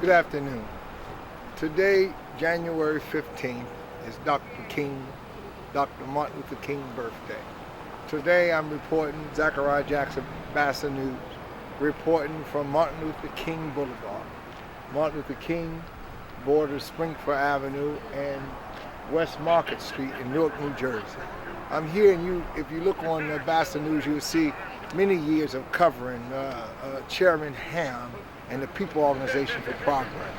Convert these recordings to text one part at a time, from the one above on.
Good afternoon. Today, January 15th, is Dr. Martin Luther King birthday. Today I'm reporting Zachariah Jackson, BASA News, reporting from Martin Luther King Boulevard. Martin Luther King borders Springfield Avenue and West Market Street in Newark, New Jersey. I'm here, and if you look on BASA News, you'll see many years of covering Chairman Ham and the People Organization for Progress.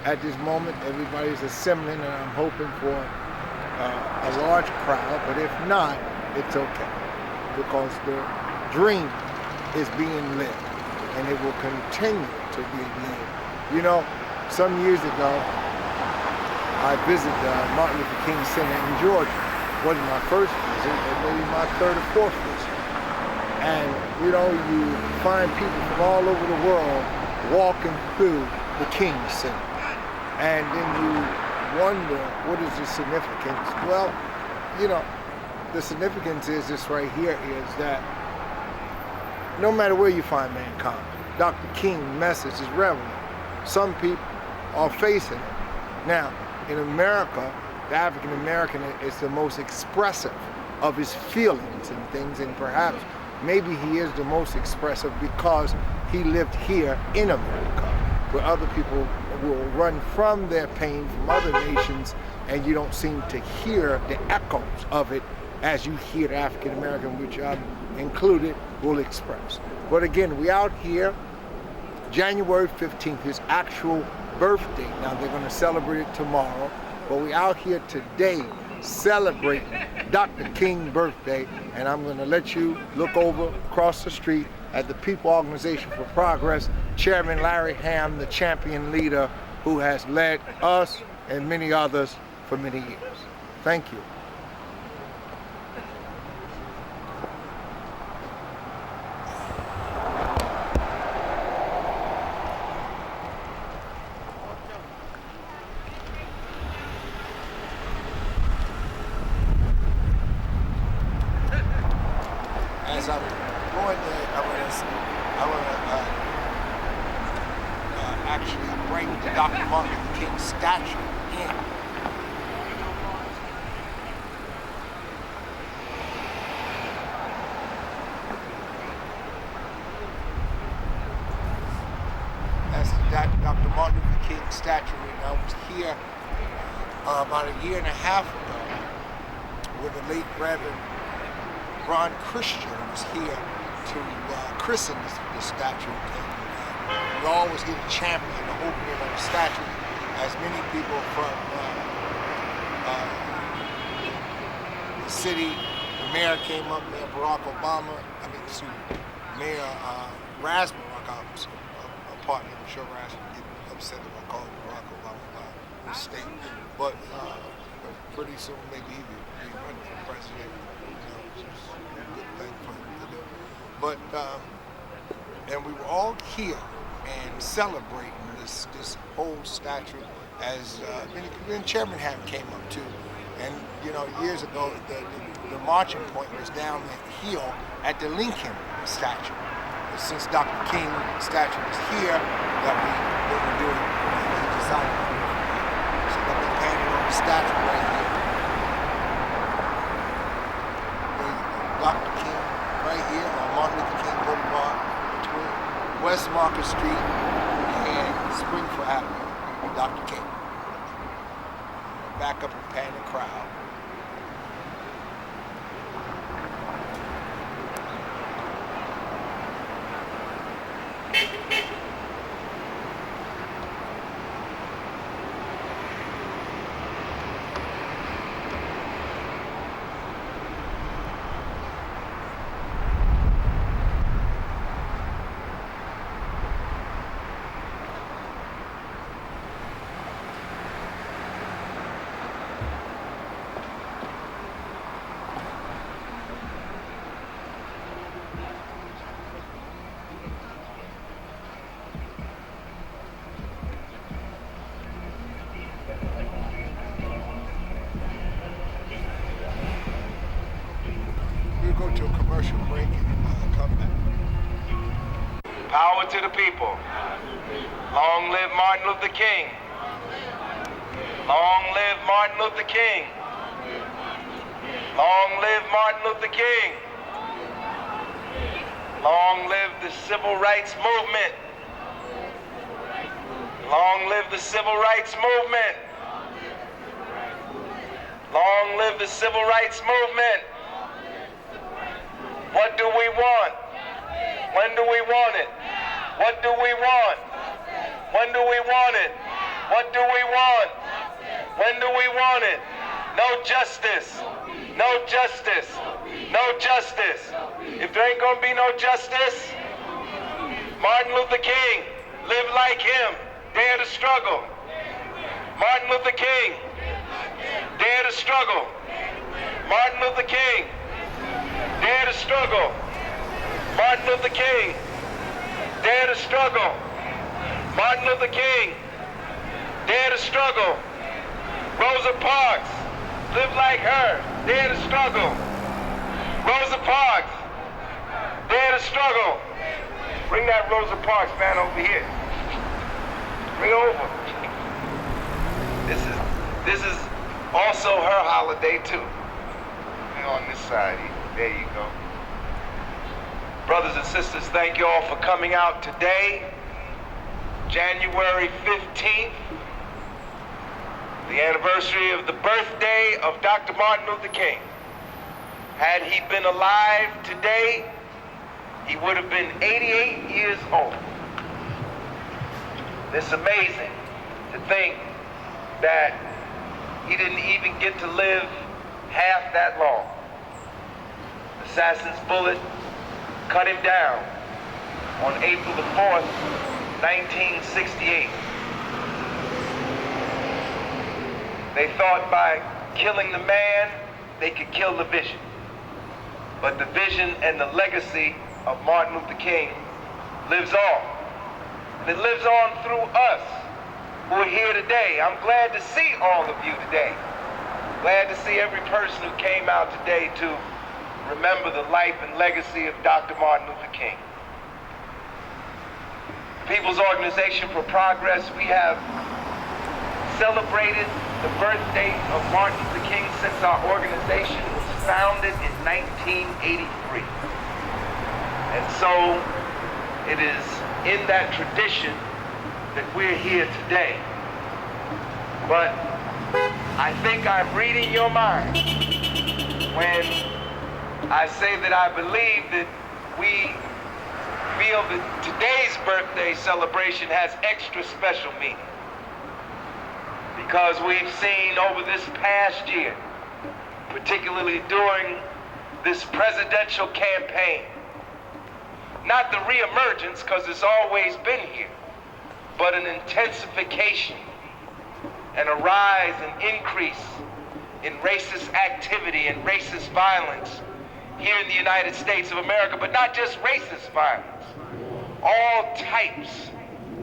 At this moment, everybody's assembling, and I'm hoping for a large crowd, but if not, it's okay, because the dream is being lived, and it will continue to be lived. You know, some years ago, I visited Martin Luther King Center in Georgia. It wasn't my first visit, but maybe my third or fourth visit. And, you know, you find people from all over the world walking through the King Center. And then you wonder, what is the significance? Well, you know, the significance is this right here, is that no matter where you find mankind, Dr. King's message is relevant. Some people are facing it. Now, in America, the African American is the most expressive of his feelings and things, and perhaps maybe he is the most expressive because he lived here in America, where other people will run from their pain from other nations, and you don't seem to hear the echoes of it as you hear the African American, which I'm included, will express. But again, we out here, January 15th, his actual birthday. Now they're going to celebrate it tomorrow, but we out here today celebrating Dr. King's birthday, and I'm going to let you look over across the street at the People Organization for Progress, Chairman Larry Ham, the champion leader who has led us and many others for many years. Thank you. As I'm going there, I want to actually bring the Dr. Martin Luther King statue in. That's the Dr. Martin Luther King statue, and I was here about a year and a half ago with the late Reverend Ron Christian was here to christen the statue, and we always get a champion the opening of the statue, as many people from the city, the mayor came up, Mayor Barack Obama, Mayor Ras Barack, I was a partner, I'm sure Ras would get upset if I called Barack Obama by mistake, but pretty soon maybe he would be running for president. But and we were all here and celebrating this whole statue, as and Chairman Ham came up too. And you know, years ago the marching point was down the hill at the Lincoln statue. But since Dr. King's statue was here, that we were doing, we decided to do it. So that we painted on the statue right here. Dr. King right here on Martin Luther King Boulevard between West Market Street and Springfield Avenue. Dr. King. Back up and pan the crowd. Go to a commercial break and come back. Power to the people. Long live Martin Luther King. Long live Martin Luther King. Long live Martin Luther King. Long live the civil rights movement. Long live the civil rights movement. Long live the civil rights movement. What do we want? When do we want it? What do we want? When do we want it? What do we want? When do we want it? No justice. No justice. No justice. If there ain't gonna be no justice, Martin Luther King, live like him, dare to struggle. Martin Luther King, dare to struggle. Martin Luther King, dare to struggle. Martin Luther King, dare to struggle. Martin Luther King, dare to struggle. Rosa Parks, live like her, dare to struggle. Rosa Parks, dare to struggle. Bring that Rosa Parks man over here. Bring her over. This is also her holiday too. Hang on this side here. There you go. Brothers and sisters, thank you all for coming out today, January 15th, the anniversary of the birthday of Dr. Martin Luther King. Had he been alive today, he would have been 88 years old. It's amazing to think that he didn't even get to live half that long. Assassin's bullet cut him down on April the 4th, 1968. They thought by killing the man, they could kill the vision. But the vision and the legacy of Martin Luther King lives on. And it lives on through us who are here today. I'm glad to see all of you today. Glad to see every person who came out today to remember the life and legacy of Dr. Martin Luther King. People's Organization for Progress, we have celebrated the birthday of Martin Luther King since our organization was founded in 1983. And so it is in that tradition that we're here today. But I think I'm reading your mind when I say that I believe that we feel that today's birthday celebration has extra special meaning. Because we've seen over this past year, particularly during this presidential campaign, not the reemergence, because it's always been here, but an intensification and a rise and increase in racist activity and racist violence here in the United States of America, but not just racist violence, all types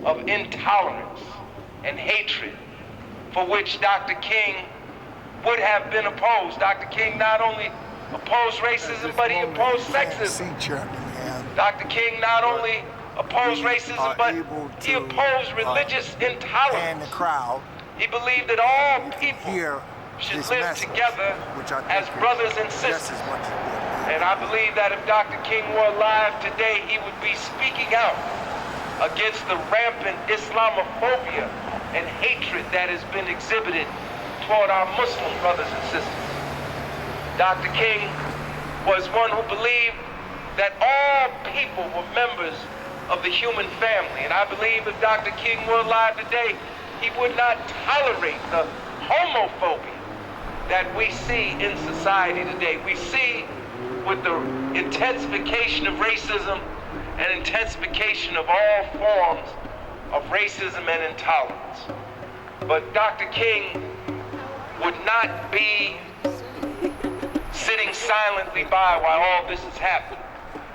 of intolerance and hatred for which Dr. King would have been opposed. Dr. King not only opposed racism, but he opposed sexism. Dr. King not only opposed racism, but he opposed religious intolerance. He believed that all people should live together as brothers and sisters. And I believe that if Dr. King were alive today, he would be speaking out against the rampant Islamophobia and hatred that has been exhibited toward our Muslim brothers and sisters. Dr. King was one who believed that all people were members of the human family. And I believe if Dr. King were alive today, he would not tolerate the homophobia that we see in society today. We see with the intensification of racism and intensification of all forms of racism and intolerance. But Dr. King would not be sitting silently by while all this is happening.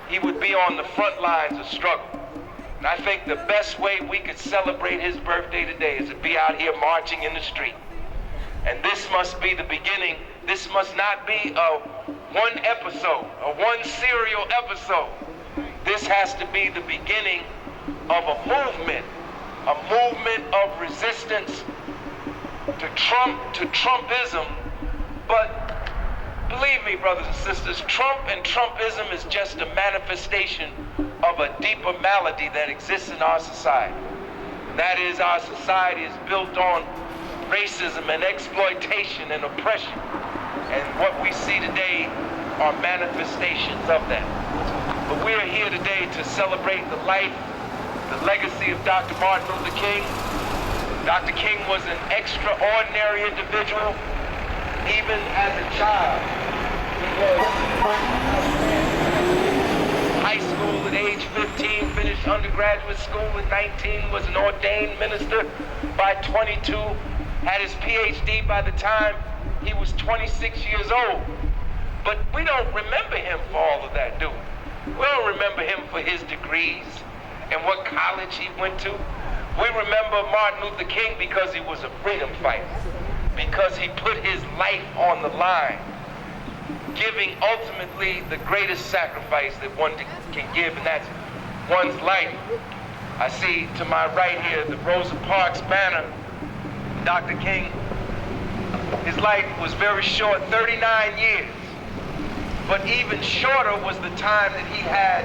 He would be on the front lines of struggle. And I think the best way we could celebrate his birthday today is to be out here marching in the street. And this must be the beginning. This must not be a one episode, a one serial episode. This has to be the beginning of a movement a movement of resistance to Trumpism. But believe me, brothers and sisters, Trump and Trumpism is just a manifestation of a deeper malady that exists in our society. That is, our society is built on racism and exploitation and oppression. And what we see today are manifestations of that. But we are here today to celebrate the life, the legacy of Dr. Martin Luther King. Dr. King was an extraordinary individual. Even as a child, he was high school at age 15, finished undergraduate school at 19, was an ordained minister by 22, had his PhD by the time he was 26 years old. But we don't remember him for all of that, do we? We don't remember him for his degrees and what college he went to. We remember Martin Luther King because he was a freedom fighter, because he put his life on the line, giving ultimately the greatest sacrifice that one can give, and that's one's life. I see to my right here the Rosa Parks banner. Dr. King, his life was very short, 39 years. But even shorter was the time that he had,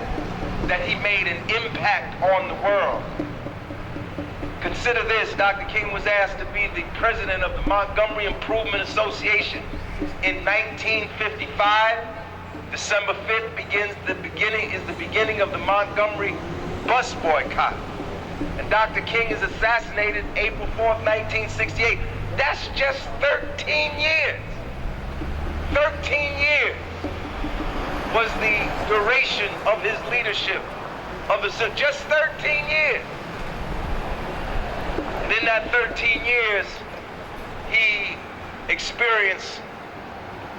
that he made an impact on the world. Consider this, Dr. King was asked to be the president of the Montgomery Improvement Association in 1955. December 5th is the beginning of the Montgomery bus boycott. And Dr. King is assassinated April 4th, 1968. That's just 13 years. 13 years was the duration of his leadership, just 13 years. And in that 13 years, he experienced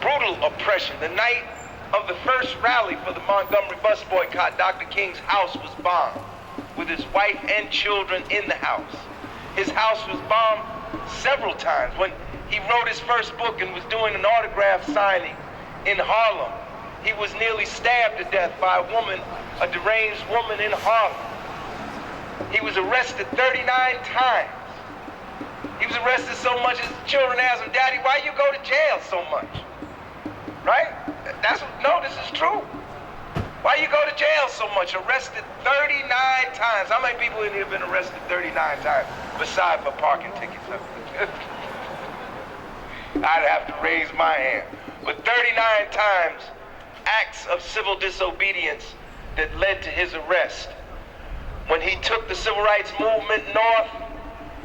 brutal oppression. The night of the first rally for the Montgomery bus boycott, Dr. King's house was bombed, with his wife and children in the house. His house was bombed several times. When he wrote his first book and was doing an autograph signing in Harlem, he was nearly stabbed to death by a woman, a deranged woman in Harlem. He was arrested 39 times. He was arrested so much his children asked him, "Daddy, why you go to jail so much?" Right? No, this is true. Why you go to jail so much? Arrested 39 times. How many people in here have been arrested 39 times besides for parking tickets? I'd have to raise my hand. But 39 times, acts of civil disobedience that led to his arrest. When he took the civil rights movement north,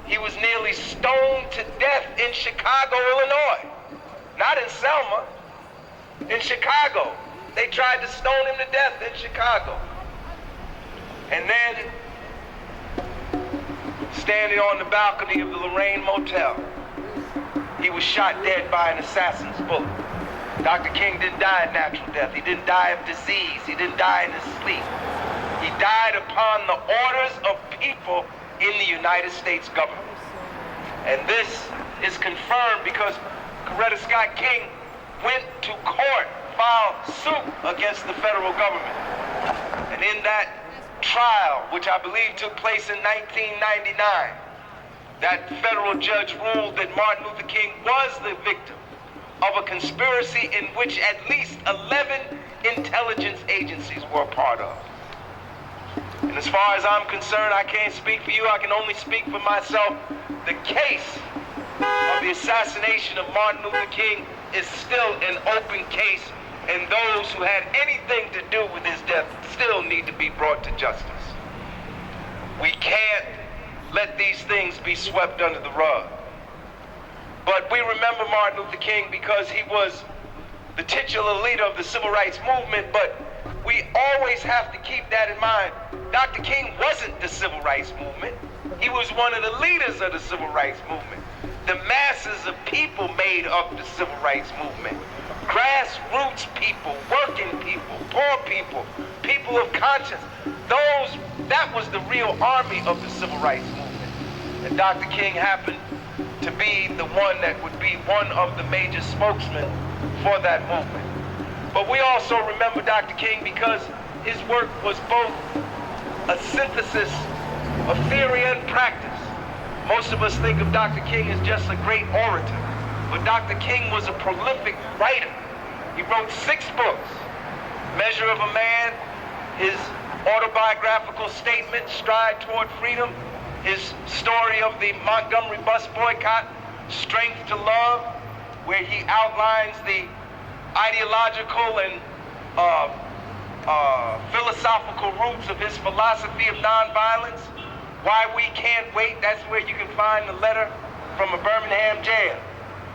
he was nearly stoned to death in Chicago, Illinois. Not in Selma, in Chicago. They tried to stone him to death in Chicago. And then, standing on the balcony of the Lorraine Motel, he was shot dead by an assassin's bullet. Dr. King didn't die a natural death. He didn't die of disease. He didn't die in his sleep. He died upon the orders of people in the United States government. And this is confirmed because Coretta Scott King went to court, filed suit against the federal government. And in that trial, which I believe took place in 1999, that federal judge ruled that Martin Luther King was the victim of a conspiracy in which at least 11 intelligence agencies were a part of. And as far as I'm concerned, I can't speak for you, I can only speak for myself. The case of the assassination of Martin Luther King is still an open case, and those who had anything to do with his death still need to be brought to justice. We can't let these things be swept under the rug. But we remember Martin Luther King because he was the titular leader of the civil rights movement, but we always have to keep that in mind. Dr. King wasn't the civil rights movement. He was one of the leaders of the civil rights movement. The masses of people made up the civil rights movement. Grassroots people, working people, poor people, people of conscience. That was the real army of the civil rights movement. And Dr. King happened to be the one that would be one of the major spokesmen for that movement. But we also remember Dr. King because his work was both a synthesis of theory and practice. Most of us think of Dr. King as just a great orator, but Dr. King was a prolific writer. He wrote 6 books: Measure of a Man, his autobiographical statement, Stride Toward Freedom, his story of the Montgomery bus boycott, Strength to Love, where he outlines the ideological and philosophical roots of his philosophy of nonviolence. Why We Can't Wait, that's where you can find the letter from a Birmingham jail.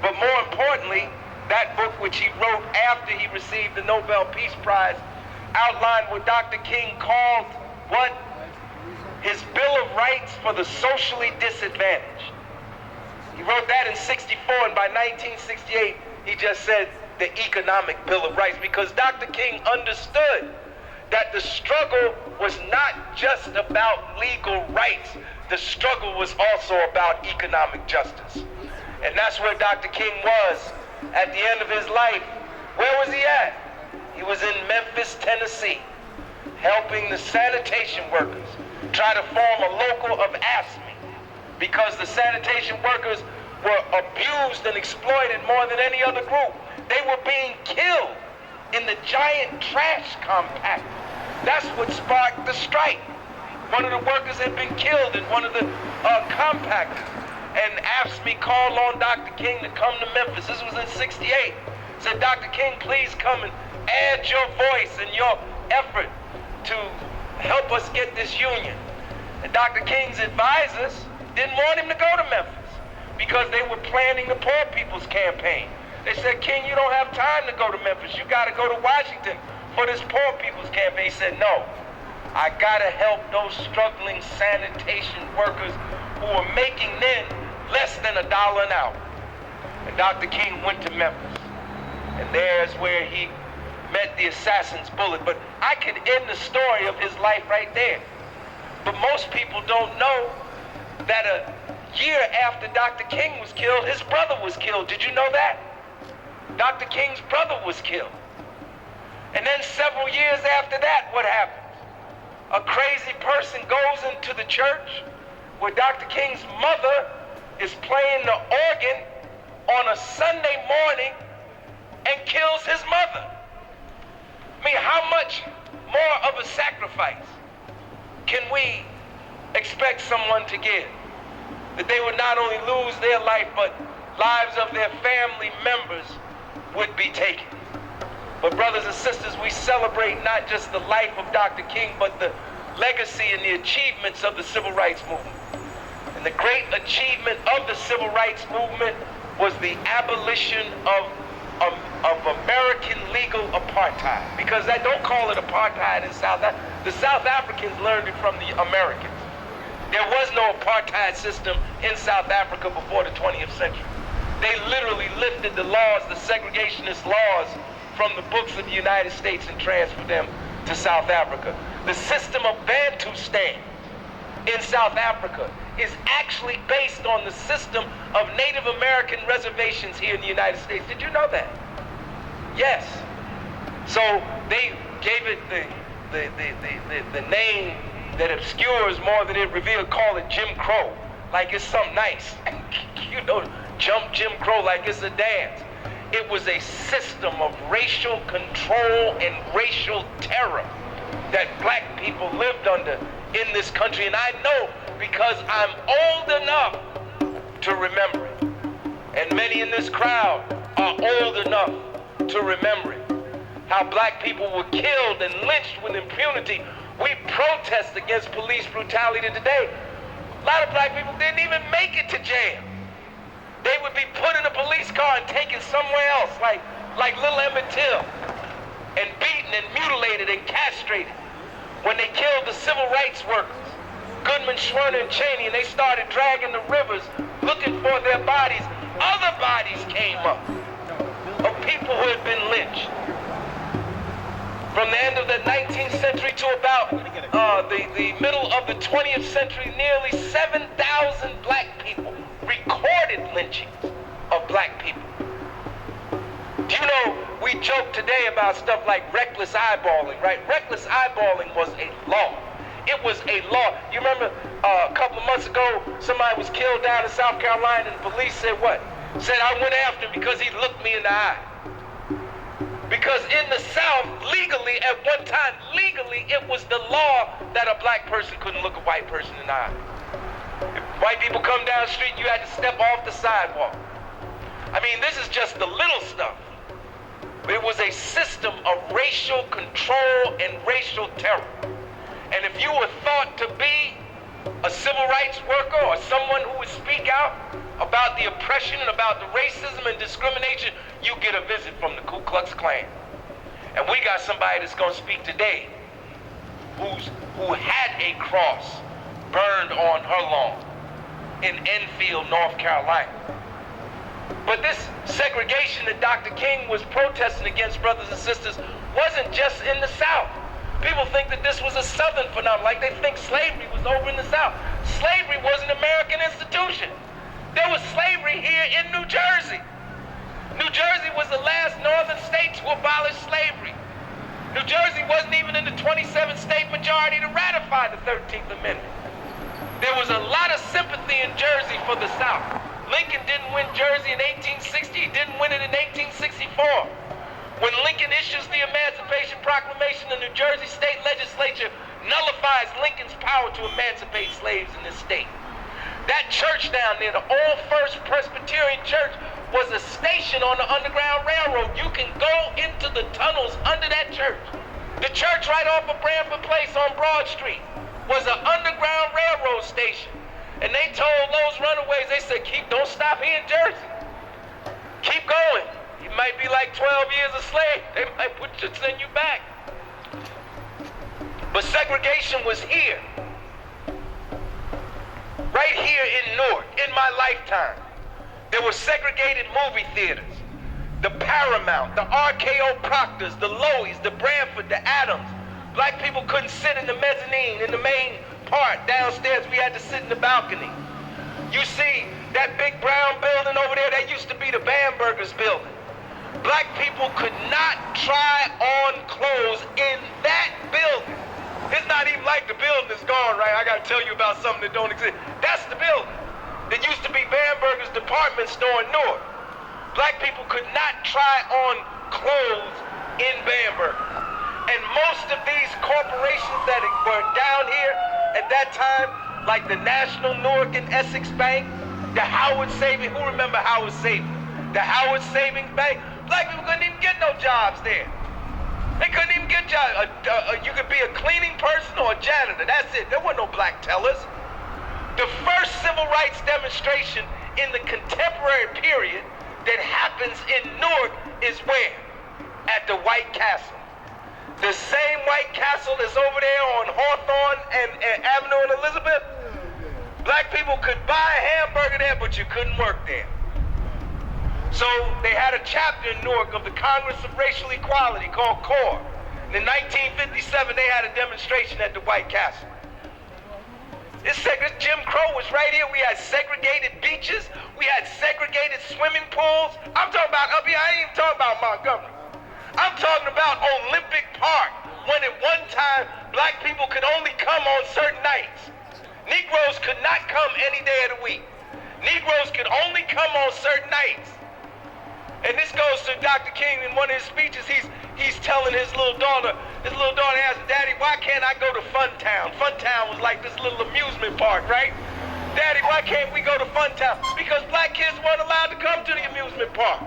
But more importantly, that book, which he wrote after he received the Nobel Peace Prize, outlined what Dr. King called what? His Bill of Rights for the socially disadvantaged. He wrote that in '64, and by 1968, he just said the Economic Bill of Rights, because Dr. King understood that the struggle was not just about legal rights. The struggle was also about economic justice. And that's where Dr. King was at the end of his life. Where was he at? He was in Memphis, Tennessee, helping the sanitation workers try to form a local of AFSCME, because the sanitation workers were abused and exploited more than any other group. They were being killed in the giant trash compactor. That's what sparked the strike. One of the workers had been killed in one of the compactors. And AFSCME called on Dr. King to come to Memphis. This was in '68. Said, Dr. King, please come and add your voice and your effort to help us get this union. And Dr. King's advisors didn't want him to go to Memphis because they were planning the Poor People's Campaign. They said, King, you don't have time to go to Memphis. You got to go to Washington for this Poor People's Campaign. He said, no, I got to help those struggling sanitation workers who were making then less than $1 an hour. And Dr. King went to Memphis. And there's where he met the assassin's bullet. But I could end the story of his life right there. But most people don't know that a year after Dr. King was killed, his brother was killed. Did you know that? Dr. King's brother was killed. And then several years after that, what happens? A crazy person goes into the church where Dr. King's mother is playing the organ on a Sunday morning and kills his mother. I mean, how much more of a sacrifice can we expect someone to give? That they would not only lose their life, but lives of their family members would be taken. But brothers and sisters, we celebrate not just the life of Dr. King, but the legacy and the achievements of the civil rights movement. And the great achievement of the civil rights movement was the abolition of American legal apartheid. Because I don't call it apartheid in South Africa. The South Africans learned it from the Americans. There was no apartheid system in South Africa before the 20th century. They literally lifted the laws, the segregationist laws, from the books of the United States and transferred them to South Africa. The system of Bantustan in South Africa is actually based on the system of Native American reservations here in the United States. Did you know that? Yes. So they gave it the name that obscures more than it reveals, call it Jim Crow, like it's something nice. You know, jump Jim Crow like it's a dance. It was a system of racial control and racial terror that black people lived under in this country. And I know because I'm old enough to remember it. And many in this crowd are old enough to remember it. How black people were killed and lynched with impunity. We protest against police brutality today. A lot of black people didn't even make it to jail. They would be put in a police car and taken somewhere else, like little Emmett Till, and beaten and mutilated and castrated. When they killed the civil rights workers, Goodman, Schwerner, and Cheney, and they started dragging the rivers looking for their bodies, other bodies came up of people who had been lynched. From the end of the 19th century to about the middle of the 20th century, nearly 7,000 black people recorded lynchings of black people. Do you know, we joke today about stuff like reckless eyeballing, right? Reckless eyeballing was a law. It was a law. You remember a couple of months ago, somebody was killed down in South Carolina, and the police said what? Said I went after him because he looked me in the eye. Because in the South, legally, at one time, legally, it was the law that a black person couldn't look a white person in the eye. If white people come down the street, you had to step off the sidewalk. I mean, this is just the little stuff. It was a system of racial control and racial terror. And if you were thought to be a civil rights worker or someone who would speak out about the oppression and about the racism and discrimination, you get a visit from the Ku Klux Klan. And we got somebody that's going to speak today who had a cross burned on her lawn in Enfield, North Carolina. But this segregation that Dr. King was protesting against, brothers and sisters, wasn't just in the South. People think that this was a Southern phenomenon, like they think slavery was over in the South. Slavery was an American institution. There was slavery here in New Jersey. New Jersey was the last northern state to abolish slavery. New Jersey wasn't even in the 27-state majority to ratify the 13th Amendment. There was a lot of sympathy in Jersey for the South. Lincoln didn't win Jersey in 1860, he didn't win it in 1864. When Lincoln issues the Emancipation Proclamation, the New Jersey State Legislature nullifies Lincoln's power to emancipate slaves in this state. That church down there, the Old First Presbyterian Church, was a station on the Underground Railroad. You can go into the tunnels under that church. The church right off of Branford Place on Broad Street was an Underground Railroad station. And they told those runaways, they said, don't stop here in Jersey. Keep going. You might be like 12 years a slave. They might send you back. But segregation was here. Right here in Newark, in my lifetime. There were segregated movie theaters. The Paramount, the RKO Proctors, the Loews, the Branford, the Adams. Black people couldn't sit in the mezzanine, in the main part. Downstairs, we had to sit in the balcony. You see that big brown building over there, that used to be the Bamberger's building. Black people could not try on clothes in that building. It's not even like the building is gone, right? I gotta tell you about something that don't exist. That's the building. That used to be Bamberger's department store in Newark. Black people could not try on clothes in Bamberger. And most of these corporations that were down here at that time, like the National Newark and Essex Bank, the Howard Savings, who remember Howard Savings? The Howard Savings Bank, black people couldn't even get no jobs there. They couldn't even get jobs. You could be a cleaning person or a janitor, that's it. There were no black tellers. The first civil rights demonstration in the contemporary period that happens in Newark is where? At the White Castle. The same White Castle that's over there on Hawthorne and Avenue and Elizabeth. Black people could buy a hamburger there, but you couldn't work there. So they had a chapter in Newark of the Congress of Racial Equality called CORE. In 1957, they had a demonstration at the White Castle. This Jim Crow was right here. We had segregated beaches. We had segregated swimming pools. I'm talking about up here. I ain't even talking about Montgomery. I'm talking about Olympic Park, when at one time black people could only come on certain nights. Negroes could not come any day of the week. Negroes could only come on certain nights. And this goes to Dr. King in one of his speeches. He's telling his little daughter asked, Daddy, why can't I go to Funtown? Funtown was like this little amusement park, right? Daddy, why can't we go to Funtown? Because black kids weren't allowed to come to the amusement park.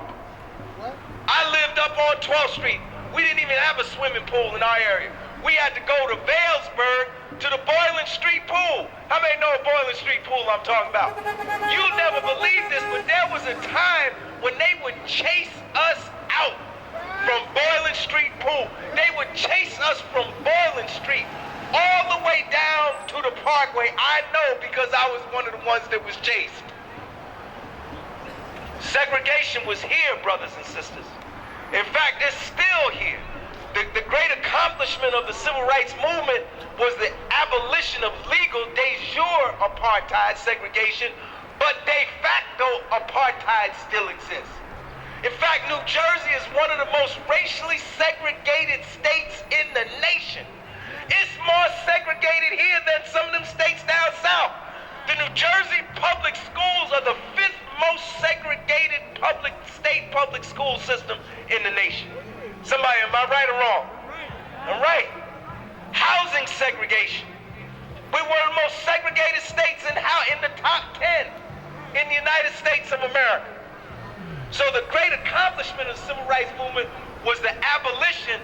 What? I lived up on 12th Street. We didn't even have a swimming pool in our area. We had to go to Vailsburg to the Boylan Street pool. How many know a Boylan Street pool I'm talking about? You'll never believe this, but there was a time when they would chase us out from Boylan Street pool. They would chase us from Boylan Street all the way down to the Parkway. I know because I was one of the ones that was chased. Segregation was here, brothers and sisters. In fact, it's still here. The great accomplishment of the civil rights movement was the abolition of legal de jure apartheid segregation, but de facto apartheid still exists. In fact, New Jersey is one of the most racially segregated states in the nation. It's more segregated here than some of them states down south. The New Jersey public schools are the 5th most segregated state public school system in the nation. Somebody, am I right or wrong? I'm right. Housing segregation. We were the most segregated states in the top 10 in the United States of America. So the great accomplishment of the civil rights movement was the abolition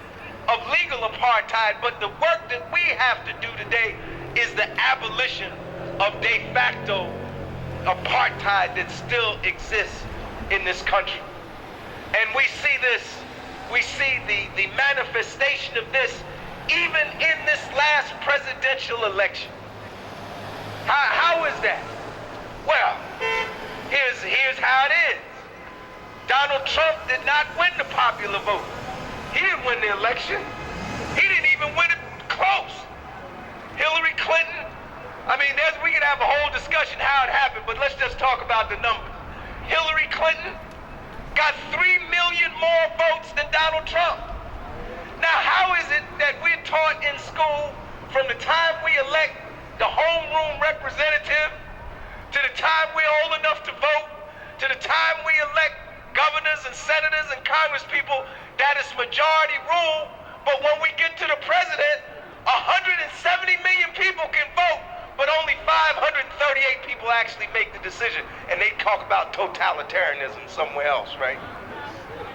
of legal apartheid, but the work that we have to do today is the abolition of de facto apartheid that still exists in this country. And we see the manifestation of this even in this last presidential election. How is that? Well, here's how it is. Donald Trump did not win the popular vote. He didn't win the election. He didn't even win it close. Hillary Clinton, we could have a whole discussion how it happened, but let's just talk about the numbers. Hillary Clinton got 3 million more votes than Donald Trump. Now, how is it that we're taught in school from the time we elect the homeroom representative to the time we're old enough to vote, to the time we elect governors and senators and congresspeople, that is majority rule, but when we get to the president, 170 million people can vote, but only 538 people actually make the decision. And they talk about totalitarianism somewhere else, right?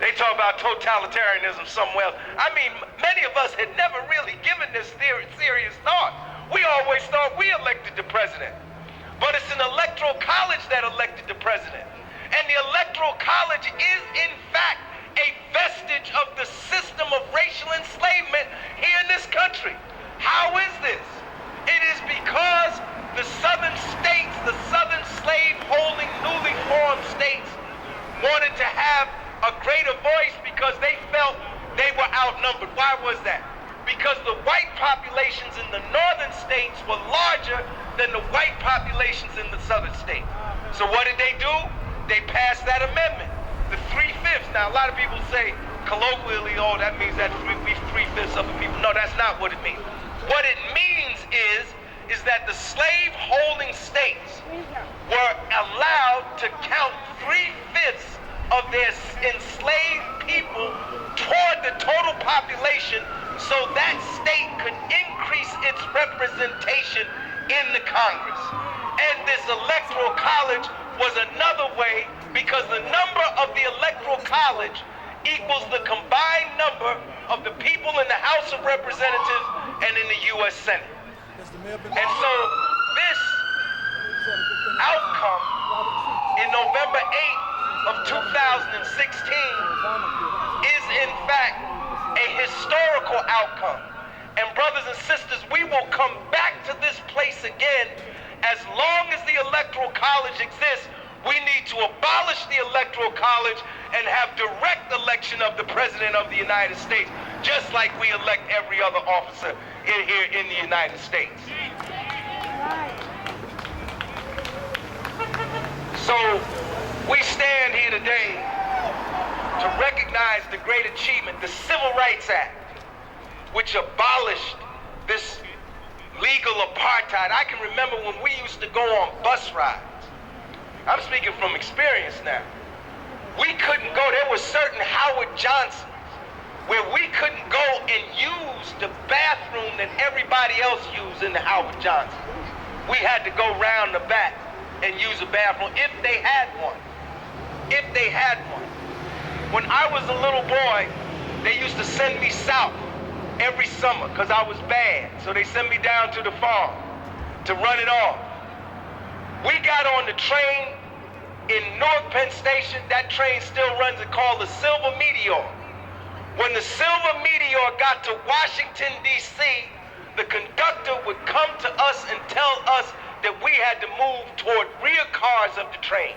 They talk about totalitarianism somewhere else. Many of us had never really given this serious thought. We always thought we elected the president, but it's an electoral college that elected the president. And the Electoral College is, in fact, a vestige of the system of racial enslavement here in this country. How is this? It is because the southern states, the southern slave-holding, newly formed states, wanted to have a greater voice because they felt they were outnumbered. Why was that? Because the white populations in the northern states were larger than the white populations in the southern states. So what did they do? They passed that amendment, the 3/5. Now, a lot of people say colloquially, oh, that means that we 3/5 of the people. No, that's not what it means. What it means is that the slave-holding states were allowed to count 3/5 of their enslaved people toward the total population so that state could increase its representation in the Congress. And this electoral college was another way, because the number of the electoral college equals the combined number of the people in the House of Representatives and in the U.S. Senate. And so this outcome in November 8th of 2016 is in fact a historical outcome. And brothers and sisters, we will come back to this place again. As long as the Electoral College exists, we need to abolish the Electoral College and have direct election of the President of the United States, just like we elect every other officer here in the United States. So we stand here today to recognize the great achievement, the Civil Rights Act, which abolished this legal apartheid. I can remember when we used to go on bus rides. I'm speaking from experience now. We couldn't go, there were certain Howard Johnsons where we couldn't go and use the bathroom that everybody else used in the Howard Johnson. We had to go round the back and use a bathroom if they had one. If they had one. When I was a little boy, they used to send me south every summer because I was bad. So they sent me down to the farm to run it off. We got on the train in Newark Penn Station. That train still runs. It's called the Silver Meteor. When the Silver Meteor got to Washington, D.C., the conductor would come to us and tell us that we had to move toward rear cars of the train.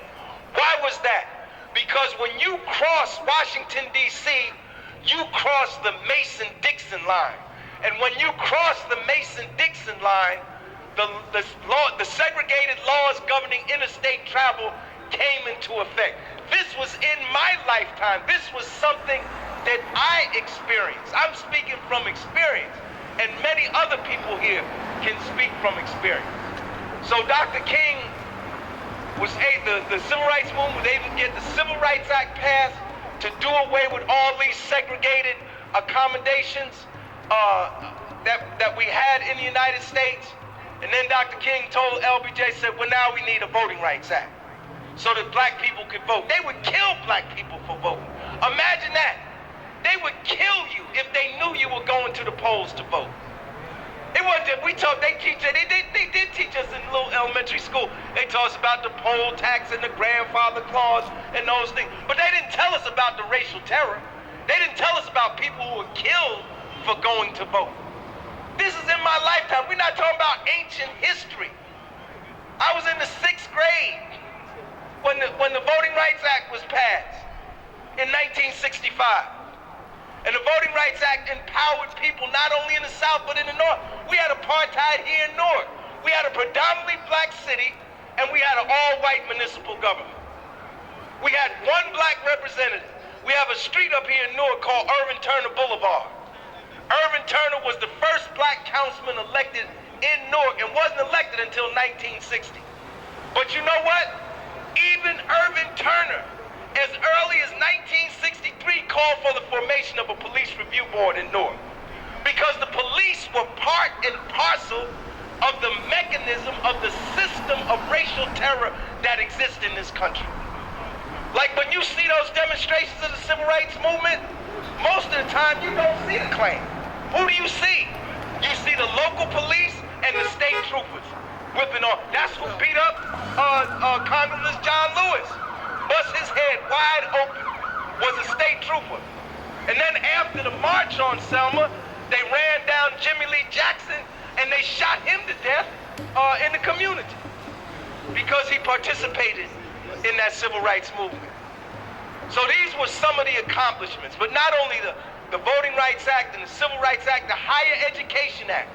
Why was that? Because when you cross Washington, D.C., you cross the Mason-Dixon line. And when you cross the Mason-Dixon line, the segregated laws governing interstate travel came into effect. This was in my lifetime. This was something that I experienced. I'm speaking from experience. and many other people here can speak from experience. So Dr. King was the Civil Rights Movement was able to get the Civil Rights Act passed to do away with all these segregated accommodations that we had in the United States. And then Dr. King told LBJ, said, well, now we need a Voting Rights Act so that black people could vote. They would kill black people for voting. Imagine that. They would kill you if they knew you were going to the polls to vote. It wasn't that we taught, they did teach us in little elementary school. They taught us about the poll tax and the grandfather clause and those things. But they didn't tell us about the racial terror. They didn't tell us about people who were killed for going to vote. This is in my lifetime. We're not talking about ancient history. I was in the 6th grade when the Voting Rights Act was passed in 1965. And the Voting Rights Act empowered people not only in the South but in the North. We had apartheid here in Newark. We had a predominantly black city and we had an all-white municipal government. We had one black representative. We have a street up here in Newark called Irvin Turner Boulevard. Irvin Turner was the first black councilman elected in Newark and wasn't elected until 1960. But you know what? Even Irvin Turner, as early as 1963, called for the formation of a police review board in Newark. Because the police were part and parcel of the mechanism of the system of racial terror that exists in this country. Like when you see those demonstrations of the Civil Rights Movement, most of the time you don't see the Klan. Who do you see? You see the local police and the state troopers whipping on. That's who beat up Congressman John Lewis. Bust his head wide open, was a state trooper. And then after the march on Selma, they ran down Jimmy Lee Jackson and they shot him to death in the community because he participated in that civil rights movement. So these were some of the accomplishments, but not only the Voting Rights Act and the Civil Rights Act, the Higher Education Act.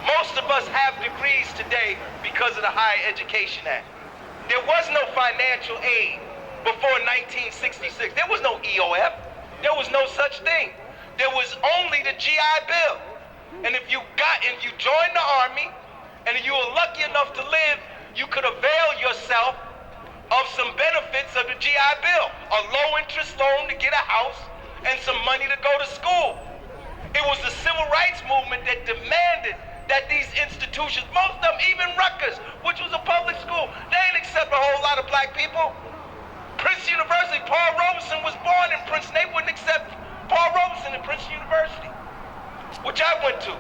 Most of us have degrees today because of the Higher Education Act. There was no financial aid before 1966. There was no EOF. There was no such thing. There was only the GI Bill. And if you joined the Army, and if you were lucky enough to live, you could avail yourself of some benefits of the GI Bill. A low interest loan to get a house and some money to go to school. It was the Civil Rights Movement that demanded that these institutions, most of them, even Rutgers, which was a public school, they didn't accept a whole lot of black people. Princeton University, Paul Robeson was born in Princeton. They wouldn't accept Paul Robeson in Princeton University, which I went to.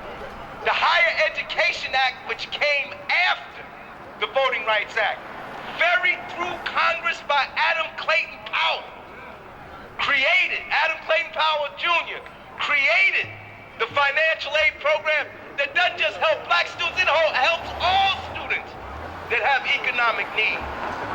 The Higher Education Act, which came after the Voting Rights Act, ferried through Congress by Adam Clayton Powell, Adam Clayton Powell Jr. created the financial aid program that doesn't just help black students, it helps all students that have economic need.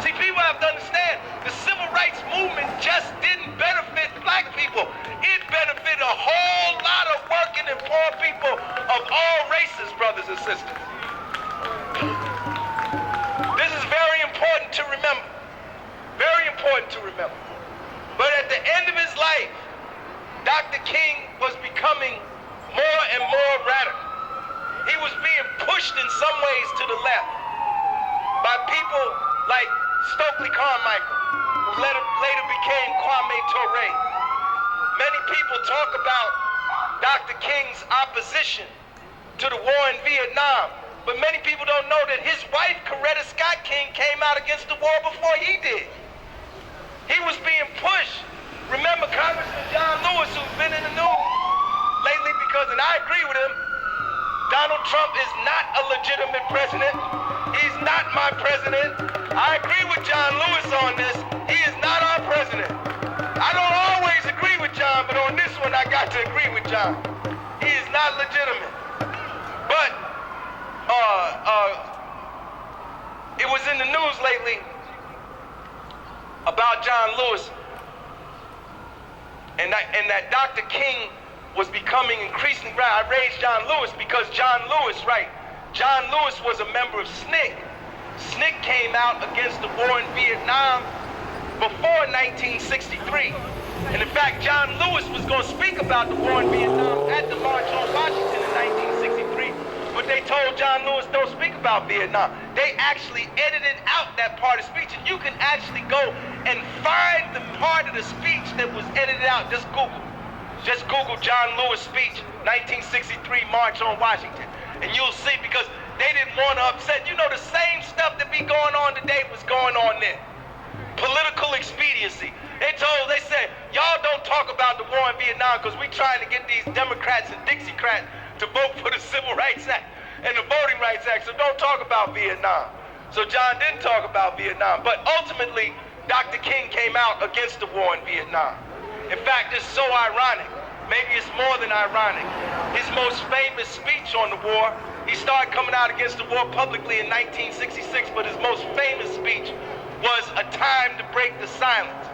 See, people have to understand, the civil rights movement just didn't benefit black people. It benefited a whole lot of working and poor people of all races, brothers and sisters. This is very important to remember. Very important to remember. But at the end of his life, Dr. King was becoming more and more radical. He was being pushed in some ways to the left by people like Stokely Carmichael, who later became Kwame Ture. Many people talk about Dr. King's opposition to the war in Vietnam, but many people don't know that his wife, Coretta Scott King, came out against the war before he did. He was being pushed. Remember Congressman John Lewis, who's been in the news lately because, and I agree with him, Donald Trump is not a legitimate president. He's not my president. I agree with John Lewis on this. He is not our president. I don't always agree with John, but on this one I got to agree with John. He is not legitimate. But it was in the news lately about John Lewis and that Dr. King was becoming increasingly radical. I raised John Lewis because John Lewis was a member of SNCC. SNCC came out against the war in Vietnam before 1963. And in fact, John Lewis was going to speak about the war in Vietnam at the March on Washington in they told John Lewis, don't speak about Vietnam. They actually edited out that part of the speech, and you can actually go and find the part of the speech that was edited out. Just Google John Lewis speech, 1963 March on Washington, and you'll see, because they didn't want to upset. You know, the same stuff that be going on today was going on then. Political expediency. They said, y'all don't talk about the war in Vietnam because we trying to get these Democrats and Dixiecrats to vote for the Civil Rights Act and the Voting Rights Act, so don't talk about Vietnam. So John didn't talk about Vietnam, but ultimately, Dr. King came out against the war in Vietnam. In fact, it's so ironic, maybe it's more than ironic. His most famous speech on the war, he started coming out against the war publicly in 1966, but his most famous speech was A Time to Break the Silence.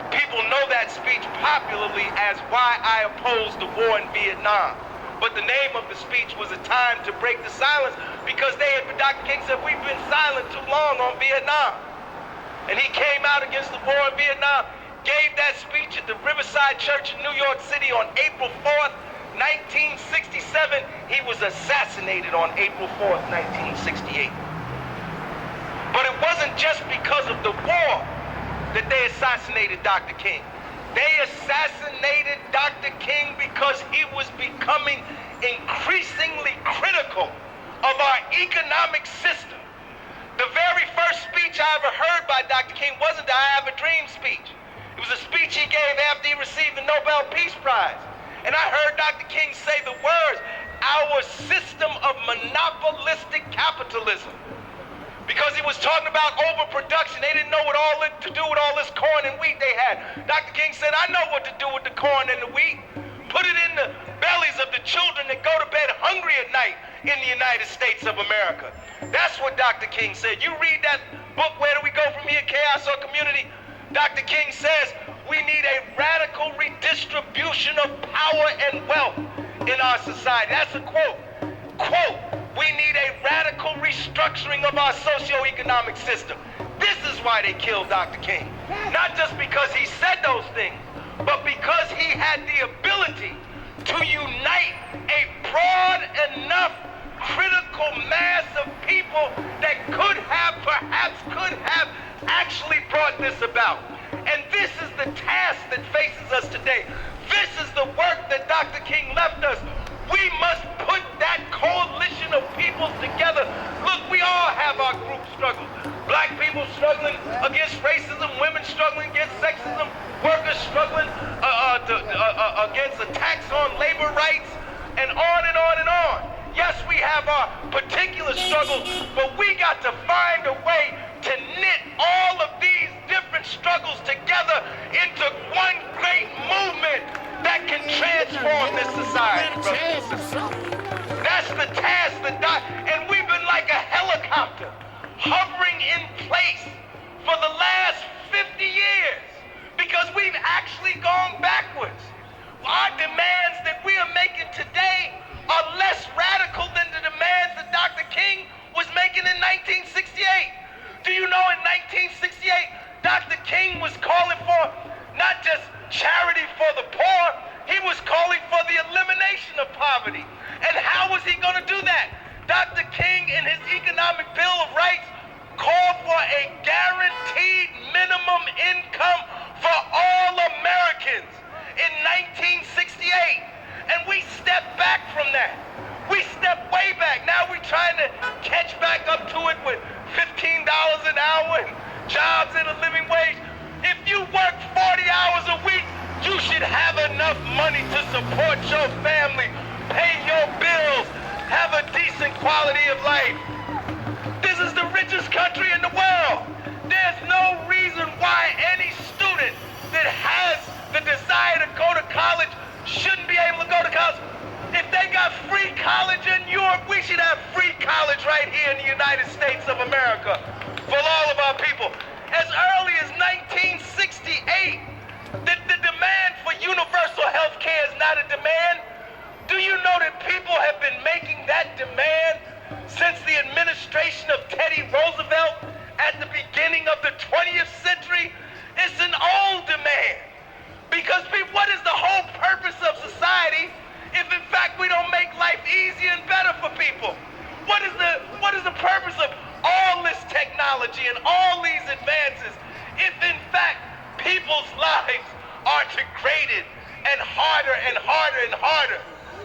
People know that speech popularly as Why I Oppose the War in Vietnam. But the name of the speech was A Time to Break the Silence because Dr. King said, we've been silent too long on Vietnam. And he came out against the war in Vietnam, gave that speech at the Riverside Church in New York City on April 4th, 1967. He was assassinated on April 4th, 1968. But it wasn't just because of the war that they assassinated Dr. King. They assassinated Dr. King because he was becoming increasingly critical of our economic system. The very first speech I ever heard by Dr. King wasn't the I Have a Dream speech. It was a speech he gave after he received the Nobel Peace Prize. And I heard Dr. King say the words, our system of monopolistic capitalism. Because he was talking about overproduction. They didn't know what to do with all this corn and wheat they had. Dr. King said, I know what to do with the corn and the wheat. Put it in the bellies of the children that go to bed hungry at night in the United States of America. That's what Dr. King said. You read that book, Where Do We Go From Here, Chaos or Community? Dr. King says we need a radical redistribution of power and wealth in our society. That's a quote. Quote, we need a radical restructuring of our socio-economic system. This is why they killed Dr. King. Not just because he said those things, but because he had the ability to unite a broad enough critical mass of people that perhaps could have actually brought this about. And this is the task that faces us today. This is the work that Dr. King left us. We must put that coalition of people together. Look, we all have our group struggles. Black people struggling against racism, women struggling against sexism, workers struggling against attacks on labor rights, and on and on and on. Yes, we have our particular struggles, but we got to find a way to knit all of these different struggles together into one great movement that can transform this society, brothers and sisters. That's the task and we've been like a helicopter hovering in place for the last 50 years because we've actually gone backwards. Our demands that we are making today are less radical than the demands that Dr. King was making in 1968. Do you know in 1968, Dr. King was calling for not just charity for the poor, he was calling for the elimination of poverty. And how was he going to do that? Dr. King, in his Economic Bill of Rights, called for a guaranteed minimum income for all Americans in 1968. And we stepped back from that. We stepped way back. Now we're trying to catch back up to it with $15 an hour and jobs at a living wage. If you work 40 hours a week, you should have enough money to support your family, pay your bills, have a decent quality of life. This is the richest country in the world. There's no reason why any student that has the desire to go to college shouldn't be able to go to college. If they got free college in Europe, we should have free college right here in the United States of America for all of our people. As early as 1968, the demand for universal health care is not a demand. Do you know that people have been making that demand since the administration of Teddy Roosevelt at the beginning of the 20th century? It's an old demand. Because what is the whole purpose of society if in fact we don't make life easier and better for people? What is the purpose of all this technology and all these advances if in fact people's lives are degraded and harder and harder and harder?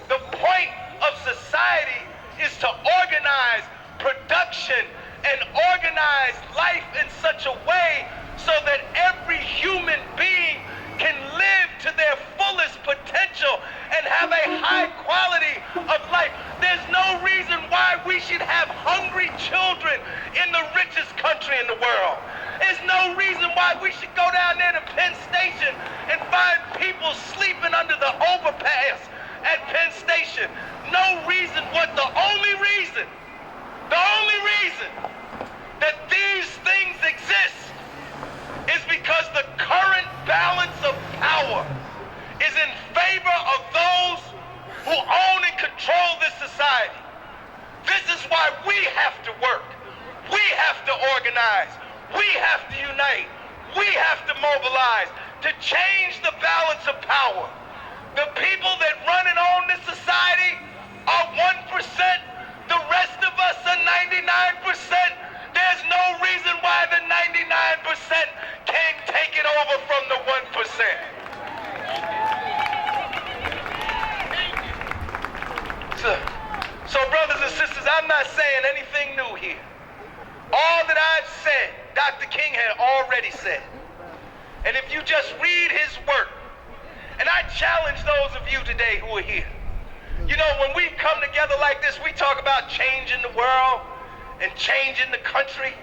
The point of society is to organize production and organize life in such a way so that every human being can live to their fullest potential and have a high quality of life. There's no reason why we should have hungry children in the richest country in the world. There's no reason why we should go down there to Penn Station and find people sleeping under the overpass at Penn Station. No reason what the only reason that these things exist is because the current balance of power is in favor of those who own and control this society. This is why we have to work. We have to organize. We have to unite. We have to mobilize to change the balance of power. The people that run and own this society are 1%. The rest of us are 99%. There's no reason why the 99% can't take it over from the 1%. So brothers and sisters, I'm not saying anything new here. All that I've said, Dr. King had already said. And if you just read his work, and I challenge those of you today who are here. You know, when we come together like this, we talk about changing the world and changing the country.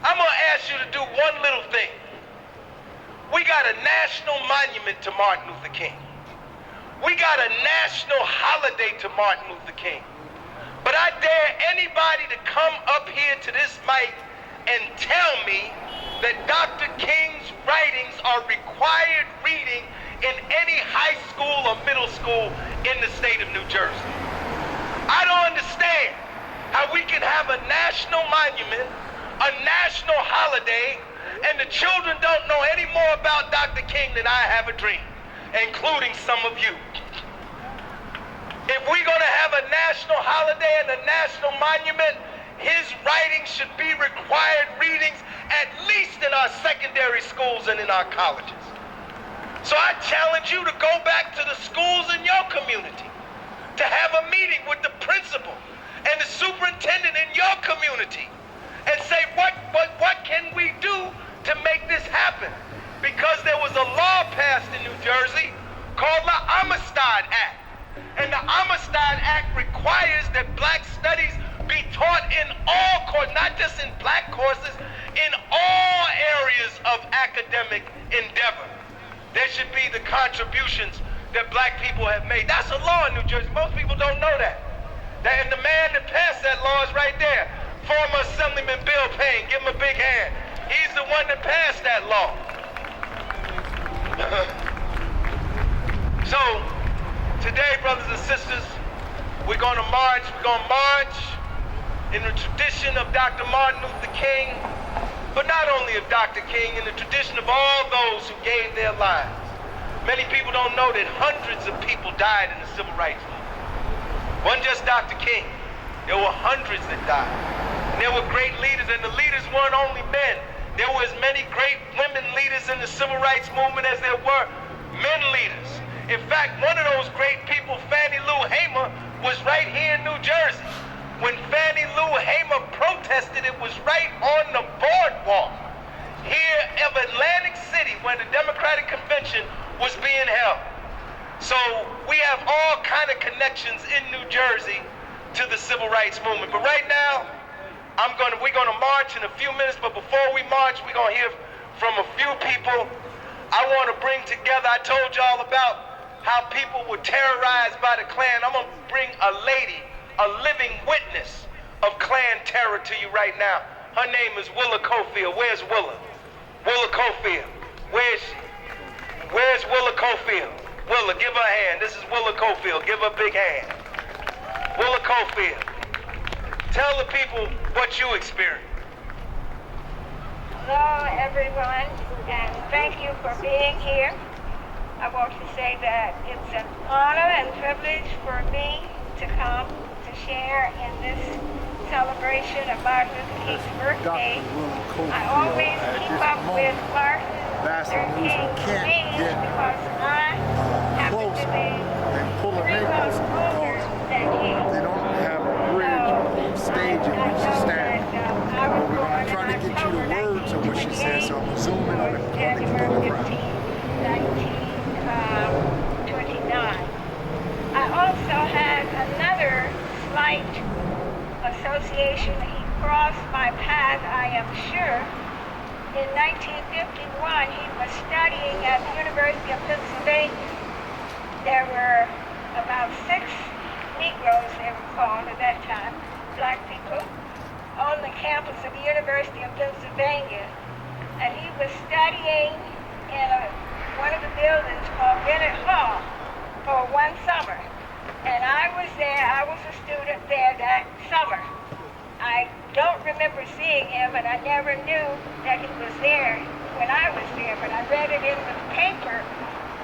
I'm going to ask you to do one little thing. We got a national monument to Martin Luther King. We got a national holiday to Martin Luther King. But I dare anybody to come up here to this mic and tell me that Dr. King's writings are required reading in any high school or middle school in the state of New Jersey. I don't understand how we can have a national monument, a national holiday, and the children don't know any more about Dr. King than I have a dream, including some of you. If we're going to have a national holiday and a national monument, his writings should be required readings at least in our secondary schools and in our colleges. So I challenge you to go back to the schools in your community, to have a meeting with the principal and the superintendent in your community and say, what can we do to make this happen? Because there was a law passed in New Jersey called the Amistad Act. And the Amistad Act requires that black studies be taught in all courses, not just in black courses, in all areas of academic endeavor. There should be the contributions that black people have made. That's a law in New Jersey. Most people don't know that. And the man that passed that law is right there. Former Assemblyman Bill Payne. Give him a big hand. He's the one that passed that law. So, today, brothers and sisters, we're going to march. We're going to march in the tradition of Dr. Martin Luther King, but not only of Dr. King, in the tradition of all those who gave their lives. Many people don't know that hundreds of people died in the civil rights movement. Wasn't just Dr. King. There were hundreds that died. And there were great leaders, and the leaders weren't only men. There were as many great women leaders in the civil rights movement as there were men leaders. In fact, one of those great people, Fannie Lou Hamer, was right here in New Jersey. When Fannie Lou Hamer protested, it was right on the boardwalk here of Atlantic City when the Democratic Convention was being held. So we have all kind of connections in New Jersey to the civil rights movement. But right now, we're gonna march in a few minutes, but before we march, we're gonna hear from a few people. I want to bring together, I told y'all about how people were terrorized by the Klan. I'm gonna bring a lady, a living witness of Klan terror to you right now. Her name is Willa Cofield. Where's Willa? Willa Cofield. Where is she? Where's Willa Cofield? Willa, give her a hand. This is Willa Cofield. Give her a big hand. Willa Cofield. Tell the people what you experienced. Hello, everyone, and thank you for being here. I want to say that it's an honor and privilege for me to come to share in this celebration of Martin Luther King's birthday. I always keep up with Martin Luther King's speech because I happen to be 3 months older than he. They don't have a bridge stage in which to stand. But we're going to try to get you the words of what she says, so I'm going to zoom in on the crowd. 1929. I also had another slight association. He crossed my path, I am sure. In 1951, he was studying at the University of Pennsylvania. There were about 6 Negroes, they were called at that time, black people, on the campus of the University of Pennsylvania. And he was studying in one of the buildings called Bennett Hall for 1 summer. And I was there, I was a student there that summer. I don't remember seeing him, and I never knew that he was there when I was there, but I read it in the paper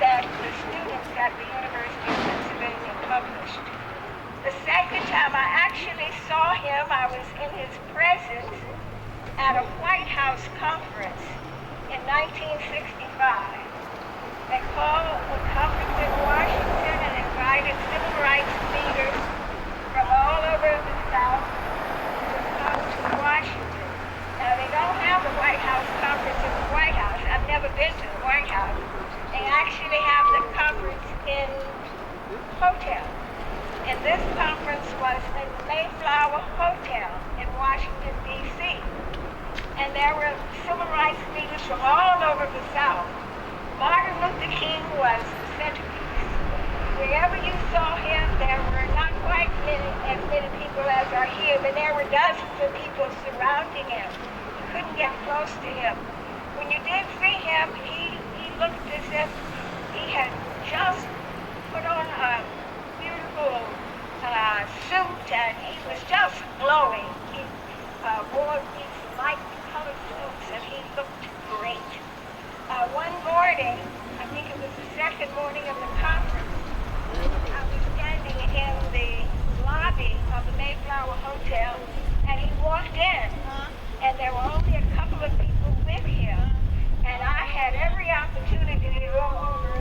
that the students at the University of Pennsylvania published. The second time I actually saw him, I was in his presence at a White House conference in 1965. They called a conference in Washington and invited civil rights leaders from all over the South to come to Washington. Now, they don't have a White House conference in the White House. I've never been to the White House. They actually have the conference in hotels. And this conference was in the Mayflower Hotel in Washington, D.C. And there were civil rights leaders from all over the South. Martin Luther King was the centerpiece. Wherever you saw him, there were not quite as many people as are here, but there were dozens of people surrounding him. You couldn't get close to him. When you did see him, he looked as if he had just put on a beautiful suit, and he was just glowing. He wore these light colored suits, and he looked great. One morning, I think it was the second morning of the conference, I was standing in the lobby of the Mayflower Hotel, and he walked in, and there were only a couple of people with him, and I had every opportunity to go over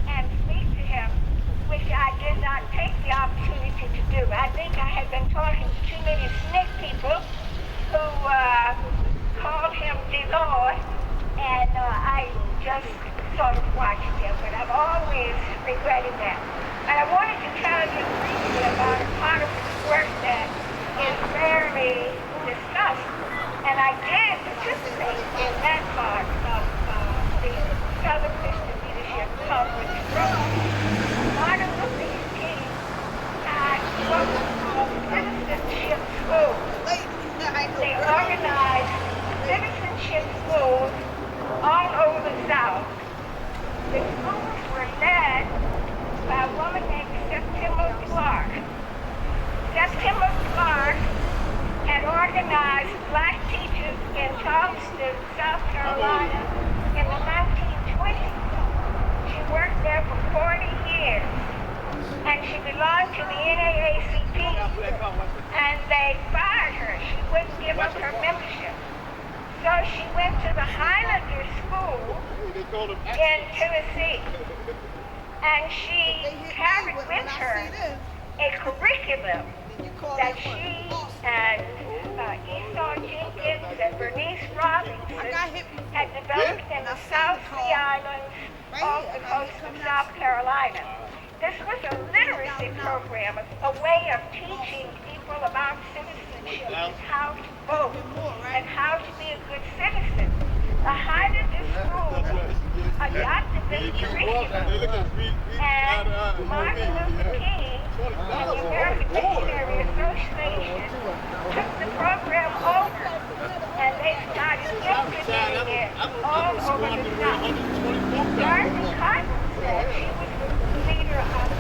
and speak to him, which I did not take the opportunity to do. I think I had been talking to too many SNCC people who called him D-Lord, and I just sort of watched him, but I've always regretted that. And I wanted to tell you briefly about a part of his work that is rarely discussed, and I did participate in that part of the Southern Christian Leadership Conference program. Martin Luther King had what was called citizenship schools. They organized citizenship schools all over the South. The schools were led by a woman named Septima Clark. Septima Clark had organized black teachers in Charleston, South Carolina in the 1920s. She worked there for 40 years, and she belonged to the NAACP, and they fired her. She wouldn't give up her membership. So she went to the Highlander School in Tennessee, and she carried with her a curriculum that she and Esau Jenkins and Bernice Robinson had developed in the South Sea Islands off the coast of South Carolina. This was a literacy program, a way of teaching people about citizenship, and how to vote, and how to be a good citizen. The Highlander School adopted this curriculum, and Martin Luther King and the American Missionary Association took the program over, and they started implementing it all over the South. Dorothy Cotton said she was the leader of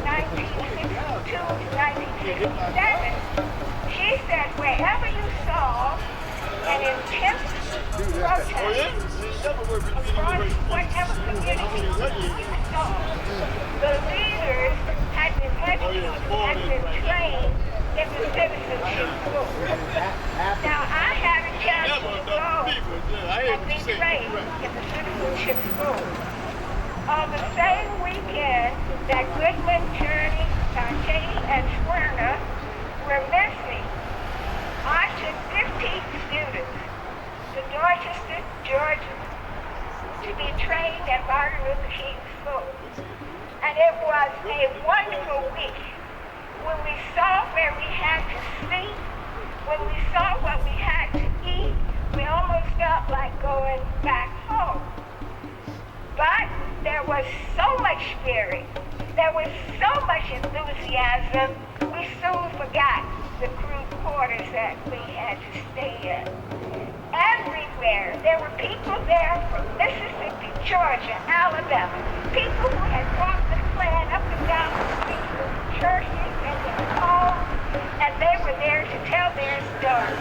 1962 to 1967. She said wherever you saw an intense protest across whatever community The leaders had been educated, had been trained in the citizenship school. Now, I had a chance to go and be trained in the citizenship school. On the same weekend that Goodman, Turney, Tati, and Swerner were missing, I took 15 students to Dorchester, Georgia, to be trained at Martin Luther King School. And it was a wonderful week. When we saw where we had to sleep, when we saw what we had to eat, we almost felt like going back home. But there was so much spirit, there was so much enthusiasm, we soon forgot the crude quarters that we had to stay in. Everywhere, there were people there from Mississippi, Georgia, Alabama, people who had walked the Klan up and down the streets of churches and their homes, and they were there to tell their story.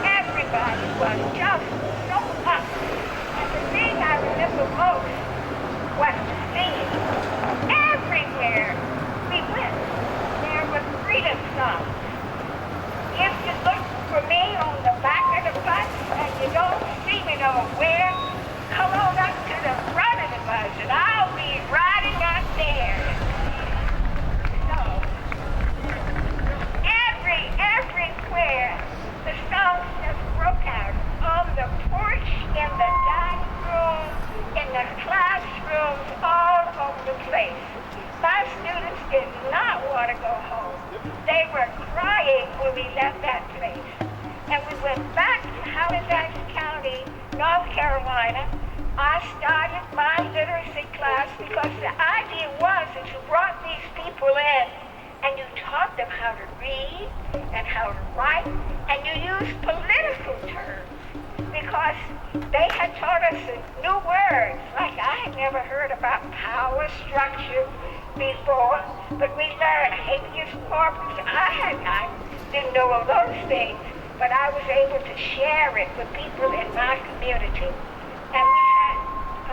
Everybody was just so up. And the thing I remember most was to see everywhere we went, there were freedom songs. If you look for me on the back of the bus and you don't see me nowhere, come on up to the front of the bus and I'll be riding out there. So, everywhere, the songs just broke out. On the porch, in the dining room, in the classrooms, all over the place. My students did not want to go home. They were crying when we left that place. And we went back to Halifax County, North Carolina. I started my literacy class because the idea was that you brought these people in and you taught them how to read and how to write, and you used political terms because they had taught us new words, like I had never heard about power structure before, but we learned habeas corpus. I didn't know of those things, but I was able to share it with people in my community. And we had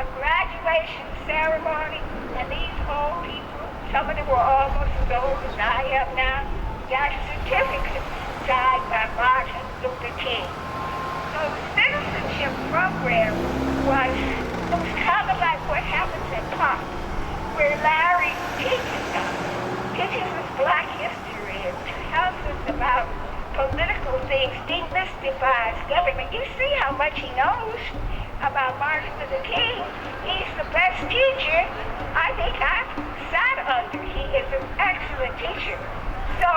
a graduation ceremony, and these old people, some of them were almost as old as I am now, got certificates signed by Martin Luther King. So the citizenship program was kind of like what happens at POP, where Larry teaches us Black history and tells us about political things, demystifies government. You see how much he knows about Martin Luther King. He's the best teacher I think I've sat under. He is an excellent teacher. So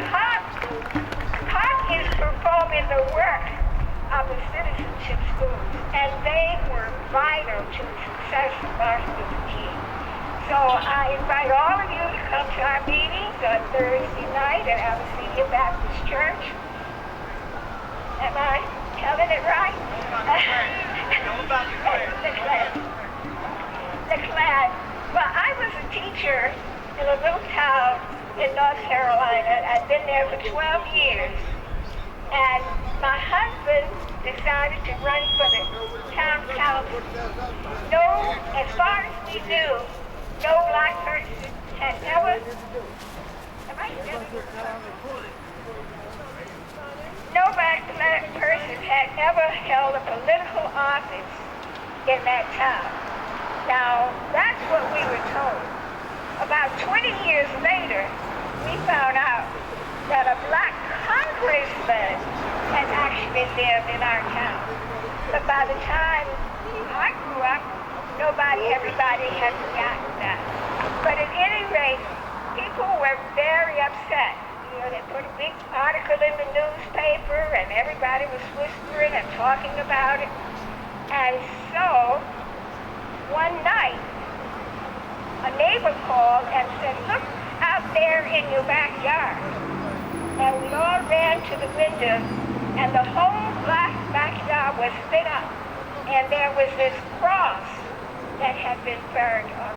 POP is performing the work of the citizenship schools, and they were vital to the success of Martin Luther King. So I invite all of you to come to our meetings on Thursday night at Abyssinia Baptist Church. Am I telling it right? The Klan. Well, I was a teacher in a little town in North Carolina. I'd been there for 12 years. And my husband decided to run for the town council. No, as far as we knew, no Black person had ever, no Black person had ever held a political office in that town. Now, that's what we were told. About 20 years later, we found out that a Black congressman had actually lived in our town. But by the time I grew up, everybody had forgotten that. But at any rate, people were very upset. You know, they put a big article in the newspaper and everybody was whispering and talking about it. And so, one night, a neighbor called and said, "Look out there in your backyard." And we all ran to the window, and the whole Black backyard was lit up. And there was this cross that had been burned on